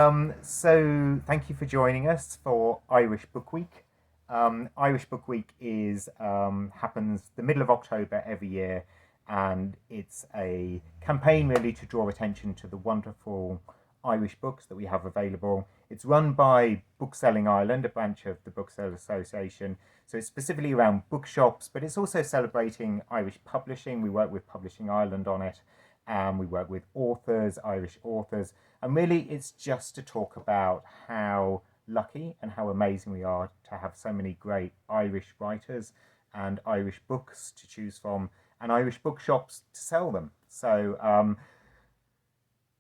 So thank you for joining us for Irish Book Week. Irish Book Week is happens the middle of October every year, and it's a campaign really to draw attention to the wonderful Irish books that we have available. It's run by Bookselling Ireland, a branch of the Booksellers Association. So it's specifically around bookshops, but it's also celebrating Irish publishing. We work with Publishing Ireland on it. We work with authors, Irish authors, and really it's just to talk about how lucky and how amazing we are to have so many great Irish writers and Irish books to choose from and Irish bookshops to sell them. So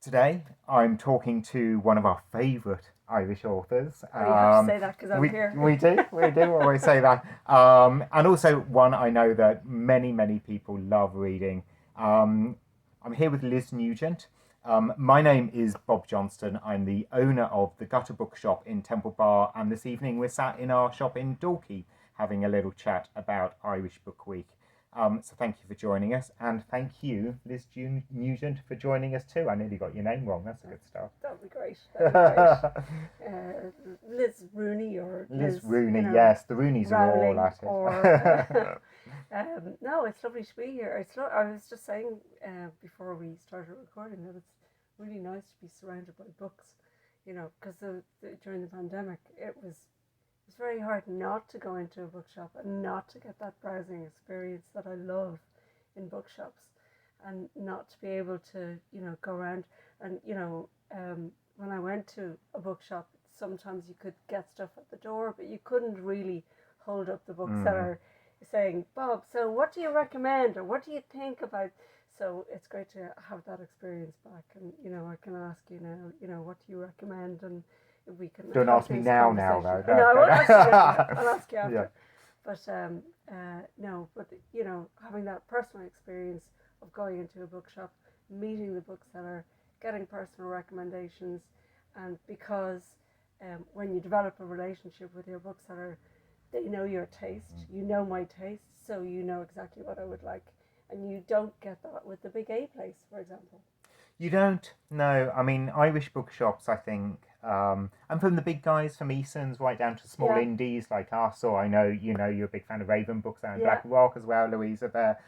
today I'm talking to one of our favourite Irish authors. You have to say that because I'm here. We do always say that. And also one I know that many people love reading. I'm here with Liz Nugent. My name is Bob Johnston. I'm the owner of the Gutter Bookshop in Temple Bar, and this evening we're sat in our shop in Dalkey having a little chat about Irish Book Week. So thank you for joining us, and thank you, Liz Nugent, for joining us too. I nearly got your name wrong. That's a good start. That would be great. Liz Rooney or Liz Rooney, yes. The Rooneys are all at it. Or, no, it's lovely to be here. I was just saying before we started recording that it's really nice to be surrounded by books, because during the pandemic it was very hard not to go into a bookshop and not to get that browsing experience that I love in bookshops, and not to be able to go around and when I went to a bookshop, sometimes you could get stuff at the door, but you couldn't really hold up the bookseller saying, Bob, so what do you recommend, or what do you think about? So it's great to have that experience back, and I can ask you now, what do you recommend, and we can. Don't ask me now though. No, I won't ask you after. I'll ask you after. Yeah. But having that personal experience of going into a bookshop, meeting the bookseller, getting personal recommendations, and because when you develop a relationship with your bookseller, they know your taste, you know my taste, so you know exactly what I would like. And you don't get that with the big A place, for example. You don't? No. I mean, Irish bookshops, I think, and from the big guys, from Eason's right down to small indies like us, or I know, you're a big fan of Raven Books and Black Rock as well, Louisa there.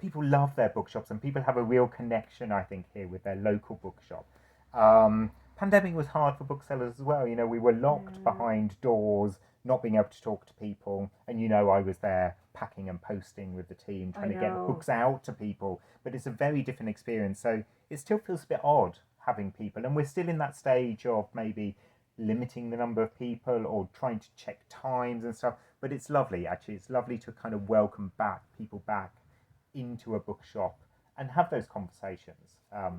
People love their bookshops, and people have a real connection, I think, here with their local bookshop. Pandemic was hard for booksellers as well. We were locked behind doors, not being able to talk to people, and I was there packing and posting with the team, trying to get books out to people, but it's a very different experience. So it still feels a bit odd having people, and we're still in that stage of maybe limiting the number of people or trying to check times and stuff, but it's lovely. Actually, it's lovely to kind of welcome people back into a bookshop and have those conversations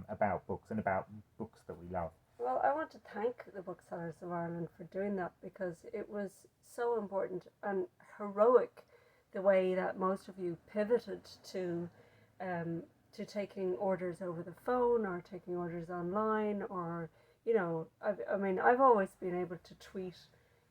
about books and about books that we love. Well, I want to thank the Booksellers of Ireland for doing that, because it was so important and heroic the way that most of you pivoted to taking orders over the phone or taking orders online, or I've always been able to tweet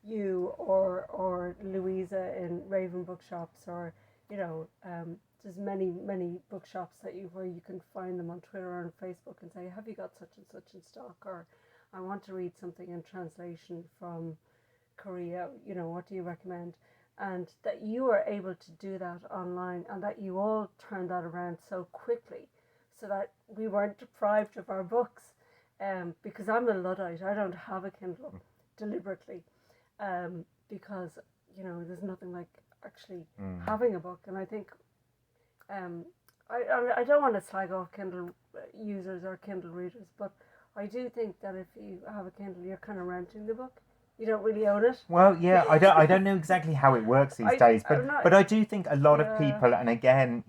you or Louisa in Raven Bookshops, or there's many bookshops where you can find them on Twitter or on Facebook and say, have you got such and such in stock, or I want to read something in translation from Korea, what do you recommend? And that you were able to do that online, and that you all turned that around so quickly, so that we weren't deprived of our books. Because I'm a Luddite, I don't have a Kindle deliberately, because there's nothing like actually having a book. And I think I don't want to slag off Kindle users or Kindle readers, but I do think that if you have a Kindle, you're kind of renting the book. You don't really own it. Well, yeah, I don't know exactly how it works these days, but I do think a lot of people, and again,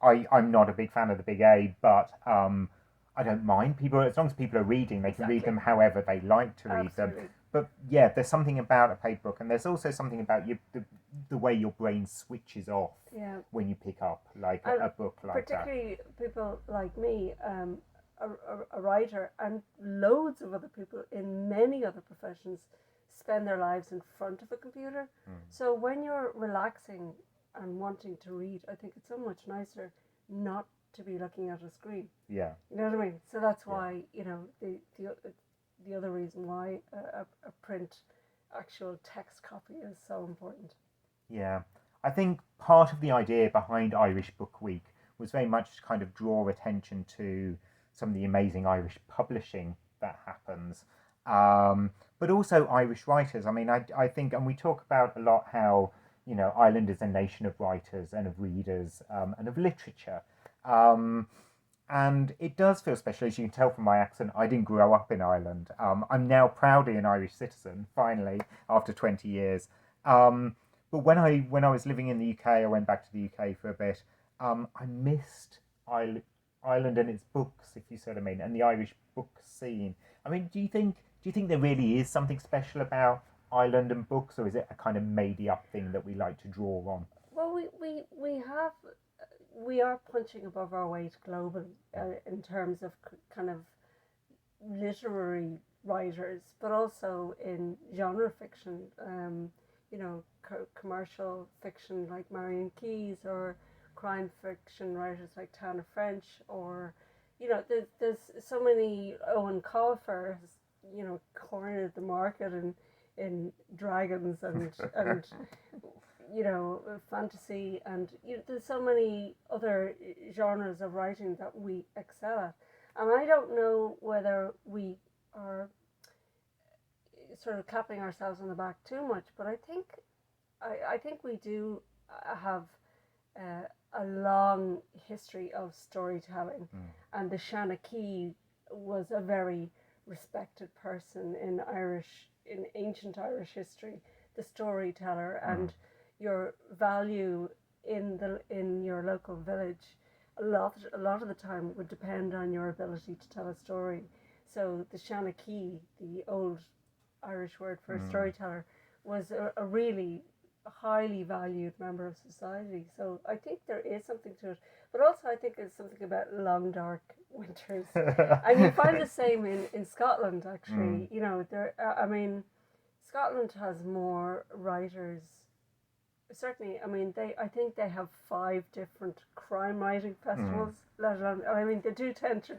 I'm not a big fan of the big A, but I don't mind people, as long as people are reading, they can read them however they like to read them. But yeah, there's something about a paper book, and there's also something about the way your brain switches off when you pick up a book like that. Particularly people like me, a writer, and loads of other people in many other professions spend their lives in front of a computer. So when you're relaxing and wanting to read, I think it's so much nicer not to be looking at a screen. Yeah. You know what I mean? So that's why, the reason why a print actual text copy is so important. Yeah, I think part of the idea behind Irish Book Week was very much to kind of draw attention to some of the amazing Irish publishing that happens, but also Irish writers. I mean, I think, and we talk about a lot how, you know, Ireland is a nation of writers and of readers, and of literature. And it does feel special, as you can tell from my accent. I didn't grow up in Ireland. I'm now proudly an Irish citizen, finally, after 20 years. But when I was living in the UK, I went back to the UK for a bit. I missed Ireland and its books, if you see what I mean, and the Irish book scene. I mean, do you think there really is something special about Ireland and books, or is it a kind of made up thing that we like to draw on? Well, we are punching above our weight globally in terms of kind of literary writers, but also in genre fiction. You know, commercial fiction like Marion Keyes, or crime fiction writers like Tana French, or, you know, there's so many. Owen Colfer has, you know, cornered the market in dragons and you know, fantasy, and, you know, there's so many other genres of writing that we excel at. And I don't know whether we are sort of clapping ourselves on the back too much, but I think we do have a long history of storytelling, and the Shanna Key was a very respected person in ancient Irish history, the storyteller, and your value in your local village a lot of the time would depend on your ability to tell a story. So the Shanna Key, the old Irish word for a storyteller, was a really highly valued member of society. So I think there is something to it, but also I think there's something about long dark winters, and you find the same in Scotland actually. You know, I mean, Scotland has more writers. Certainly, I mean, I think they have 5 different crime writing festivals. Let alone, I mean, they do tend to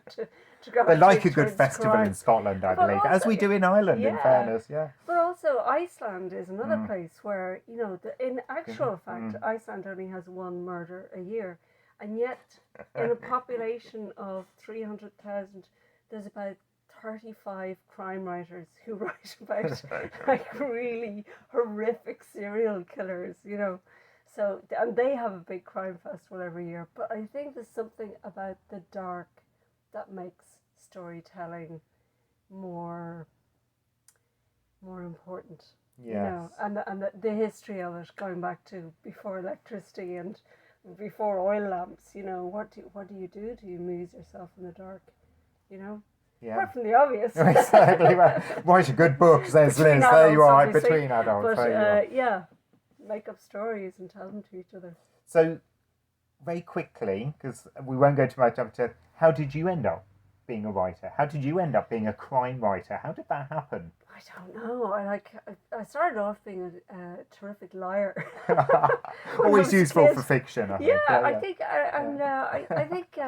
go. They like a good festival in Scotland, I believe, also, as we do in Ireland. In fairness, yeah. But also, Iceland is another place where, you know, in actual fact, Iceland only has 1 murder a year, and yet in a population of 300,000, there's about 35 crime writers who write about like really horrific serial killers, you know. So, and they have a big crime festival every year. But I think there's something about the dark that makes storytelling more important. Yes. You know, and the history of it, going back to before electricity and before oil lamps. You know, what do you do? Do you amuse yourself in the dark? You know. Yeah. Apart from the obvious. Exactly. Write a good book, says Liz. There you are, between adults. But yeah, make up stories and tell them to each other. So, very quickly, because we won't go too much into, how did you end up being a writer? How did you end up being a crime writer? How did that happen? I don't know. I started off being a terrific liar. Always useful for fiction, I think. Yeah, I think, I think.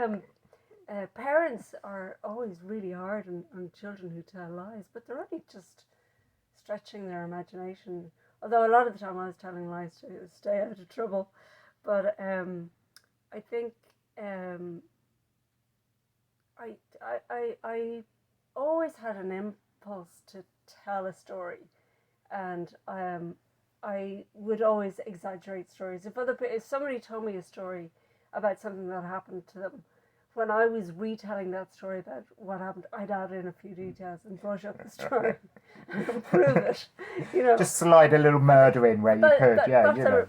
Parents are always really hard on children who tell lies, but they're only just stretching their imagination. Although a lot of the time I was telling lies to stay out of trouble. But I think I always had an impulse to tell a story, and I would always exaggerate stories. If somebody told me a story about something that happened to them, when I was retelling that story about what happened, I'd add in a few details and brush up the story and improve it. You know, just slide a little murder in where you could.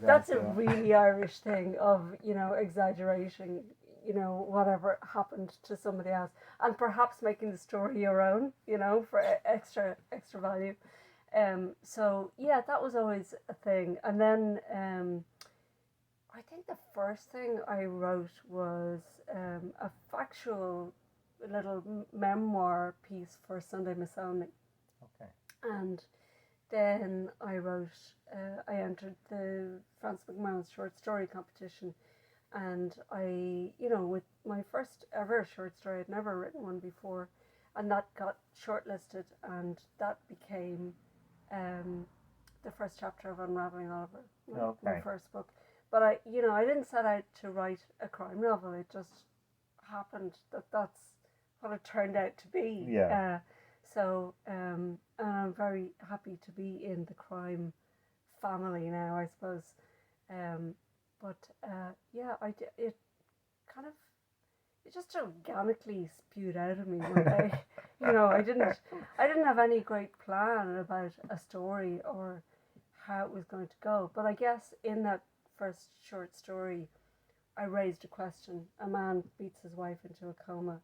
That's a really Irish thing of, you know, exaggerating, you know, whatever happened to somebody else, and perhaps making the story your own, you know, for extra value. So yeah, that was always a thing, and then I think the first thing I wrote was a factual little memoir piece for Sunday Masonic. Okay. And then I entered the Francis McMahon's short story competition, and I, you know, with my first ever short story, I'd never written one before, and that got shortlisted, and that became the first chapter of Unraveling Oliver, my first book. But I didn't set out to write a crime novel. It just happened that that's what it turned out to be. Yeah. And I'm very happy to be in the crime family now, I suppose. It just organically spewed out of me one day. I didn't have any great plan about a story or how it was going to go. But I guess in that first short story, I raised a question. A man beats his wife into a coma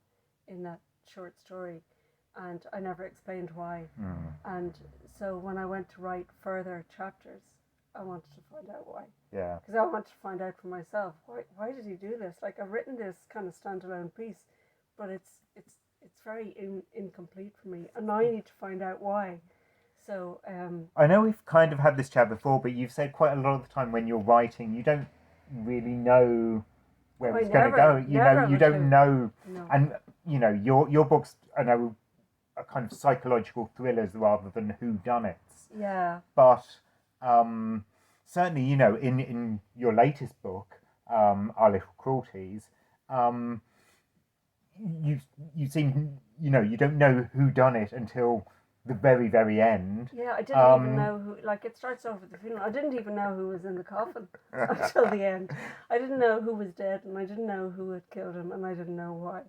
in that short story, and I never explained why. And so when I went to write further chapters, I wanted to find out why. Yeah. Because I wanted to find out for myself, why did he do this? Like, I've written this kind of standalone piece, but it's very incomplete for me, and now I need to find out why. So I know we've kind of had this chat before, but you've said quite a lot of the time when you're writing, you don't really know where it's going to go. You don't know. No. And your books, I know, are kind of psychological thrillers rather than whodunits. Yeah. But certainly, in your latest book, Our Little Cruelties, you seem, you don't know who done it until the very, very end. Yeah, I didn't even know who. Like, it starts off with the funeral. I didn't even know who was in the coffin until the end. I didn't know who was dead, and I didn't know who had killed him, and I didn't know why.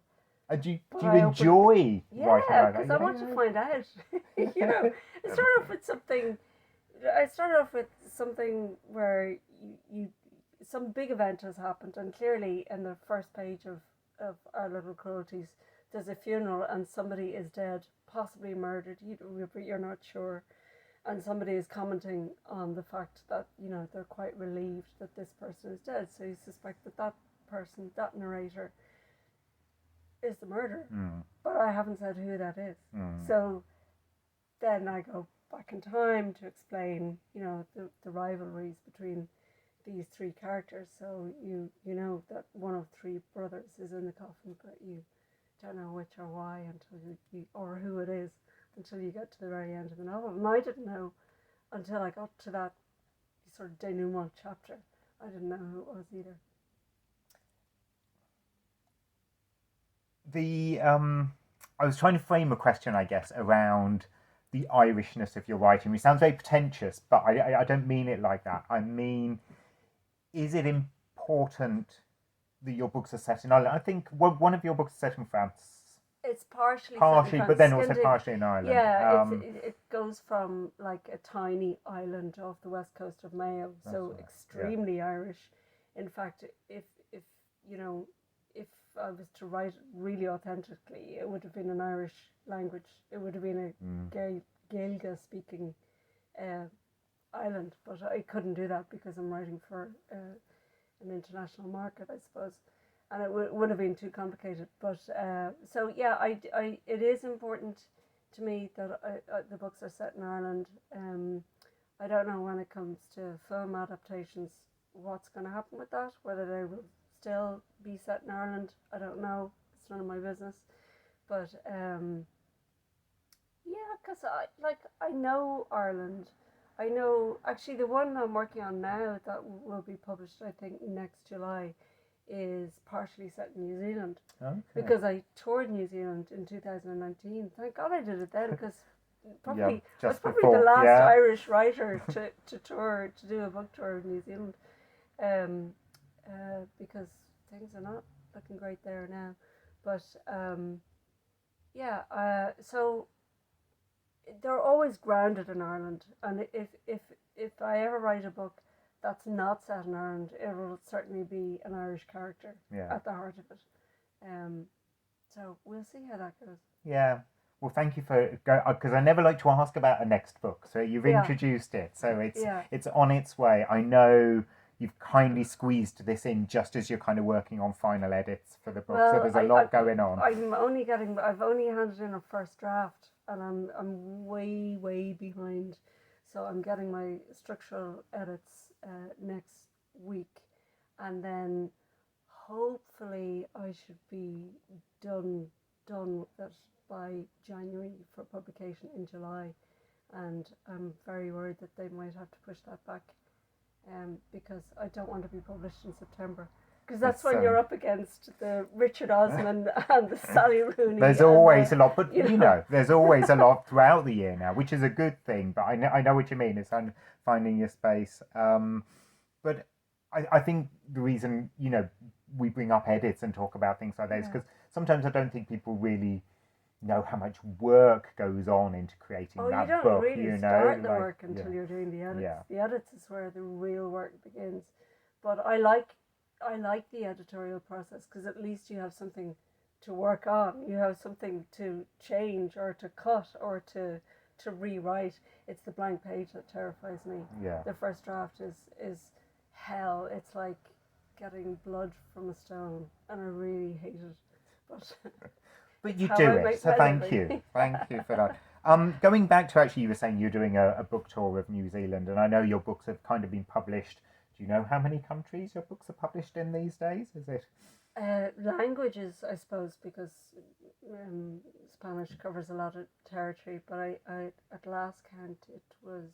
Do you enjoy writing like that? Yeah, because I want to find out. I started off with something where some big event has happened, and clearly in the first page of Our Little Cruelties, there's a funeral and somebody is dead, possibly murdered. You're not sure, and somebody is commenting on the fact that they're quite relieved that this person is dead. So you suspect that person, that narrator, is the murderer, but I haven't said who that is. So then I go back in time to explain, the rivalries between these three characters. So you know that one of three brothers is in the coffin, but you don't know which or why until you or who it is until you get to the very end of the novel. And I didn't know until I got to that sort of denouement chapter. I didn't know who it was either. I was trying to frame a question, I guess, around the Irishness of your writing. It sounds very pretentious, but I don't mean it like that. I mean, is it important that your books are set in Ireland? I think one of your books is set in France. It's partially, but then also partially in Ireland. Yeah, it goes from like a tiny island off the west coast of Mayo, so right. Extremely Irish. In fact, if I was to write really authentically, it would have been an Irish language. It would have been a Gaeilge speaking island, but I couldn't do that because I'm writing for an international market, I suppose, and it would have been too complicated. But it is important to me that the books are set in Ireland. I don't know when it comes to film adaptations what's going to happen with that, whether they will still be set in Ireland. I don't know. It's none of my business. But because I know Ireland. I know actually the one I'm working on now that will be published, I think, next July, is partially set in New Zealand. Okay. Because I toured New Zealand in 2019. Thank God I did it then, because I was probably the last Irish writer to tour, to do a book tour of New Zealand. Because things are not looking great there now. But so they're always grounded in Ireland, and if I ever write a book that's not set in Ireland, it will certainly be an Irish character at the heart of it. So we'll see how that goes. Yeah. Well, thank you for because I never like to ask about a next book, so you've introduced it, so it's on its way. I know you've kindly squeezed this in just as you're kind of working on final edits for the book, so there's a lot going on. I've only handed in a first draft, and I'm way behind, so I'm getting my structural edits next week, and then hopefully I should be done with it by January for publication in July, and I'm very worried that they might have to push that back, because I don't want to be published in September. Because that's when you're up against the Richard Osman and the Sally Rooney. There's always a lot, but you know, there's always a lot throughout the year now, which is a good thing. But I know what you mean. It's finding your space. But I think the reason, you know, we bring up edits and talk about things like this because sometimes I don't think people really know how much work goes on into creating that book. You don't really start the like, work until you're doing the edits. Yeah. The edits is where the real work begins. But I like the editorial process because at least you have something to work on. You have something to change or to cut or to rewrite. It's the blank page that terrifies me. Yeah. The first draft is hell. It's like getting blood from a stone, and I really hate it. But you do it, so thank you. Thank you for that. Going back to actually, you were saying you're doing a book tour of New Zealand, and I know your books have kind of been published. Do you know how many countries your books are published in these days? Is it? Languages, I suppose, because Spanish covers a lot of territory, but I at last count it was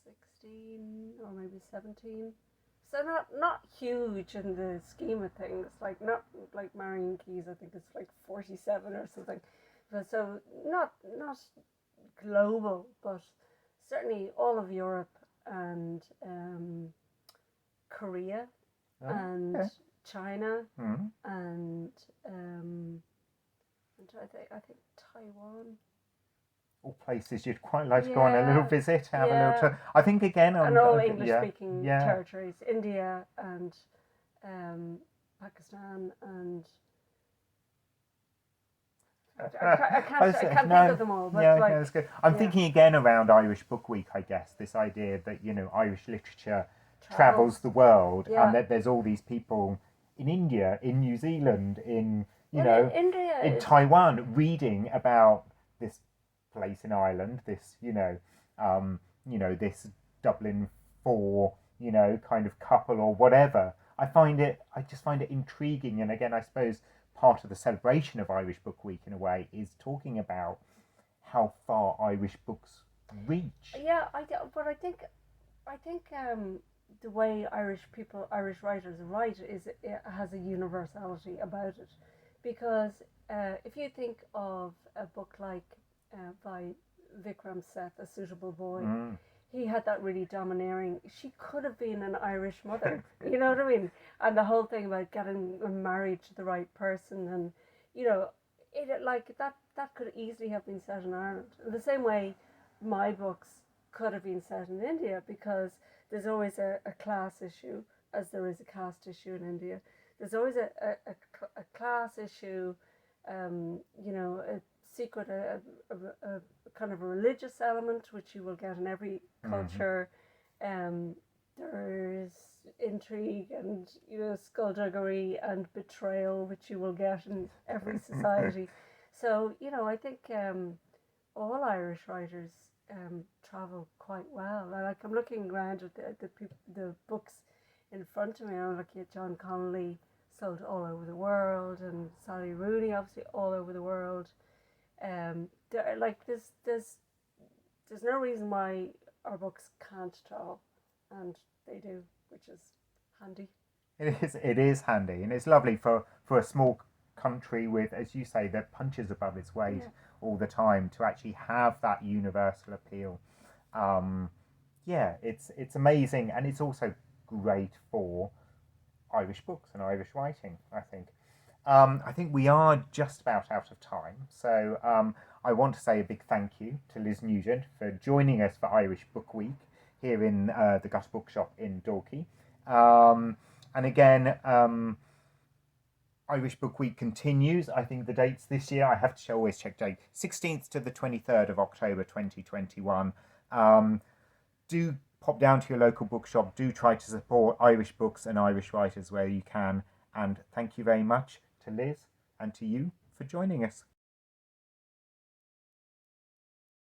16 or maybe 17. So not huge in the scheme of things, like not like Marion Keys, I think it's like 47 or something. But so not global, but certainly all of Europe and Korea and China and I think Taiwan. All places you'd quite like to go on a little visit, have a little tour. I think again on and all English-speaking territories, India and Pakistan and I can't think of them all. But that's good. I'm thinking again around Irish Book Week, I guess, this idea that, you know, Irish literature travels the world and that there's all these people in India, in New Zealand, in India, in Taiwan reading about this place in Ireland, this this Dublin 4 kind of couple or whatever. I just find it intriguing, and again I suppose part of the celebration of Irish Book Week in a way is talking about how far Irish books reach. But I think the way Irish writers write it has a universality about it, because if you think of a book like by Vikram Seth, A Suitable Boy, he had that really domineering. She could have been an Irish mother, you know what I mean? And the whole thing about getting married to the right person, and it like that could easily have been set in Ireland. In the same way, my books could have been set in India, because there's always a class issue, as there is a caste issue in India. There's always a class issue, a secret, a kind of a religious element, which you will get in every culture. There's intrigue and skullduggery and betrayal, which you will get in every society. So I think all Irish writers travel quite well. Like, I'm looking around at the books in front of me. I'm looking at John Connolly, sold all over the world, and Sally Rooney, obviously all over the world. There's no reason why our books can't travel, and they do, which is handy. It is handy, and it's lovely for a small country with, as you say, that punches above its weight all the time, to actually have that universal appeal. It's amazing, and it's also great for Irish books and Irish writing, I think. I think we are just about out of time, so I want to say a big thank you to Liz Nugent for joining us for Irish Book Week here in the Gutter Bookshop in Dalkey. And again, Irish Book Week continues. I think the dates this year, I have to always check date, 16th to the 23rd of October 2021. Do pop down to your local bookshop. Do try to support Irish books and Irish writers where you can. And thank you very much to Liz and to you for joining us.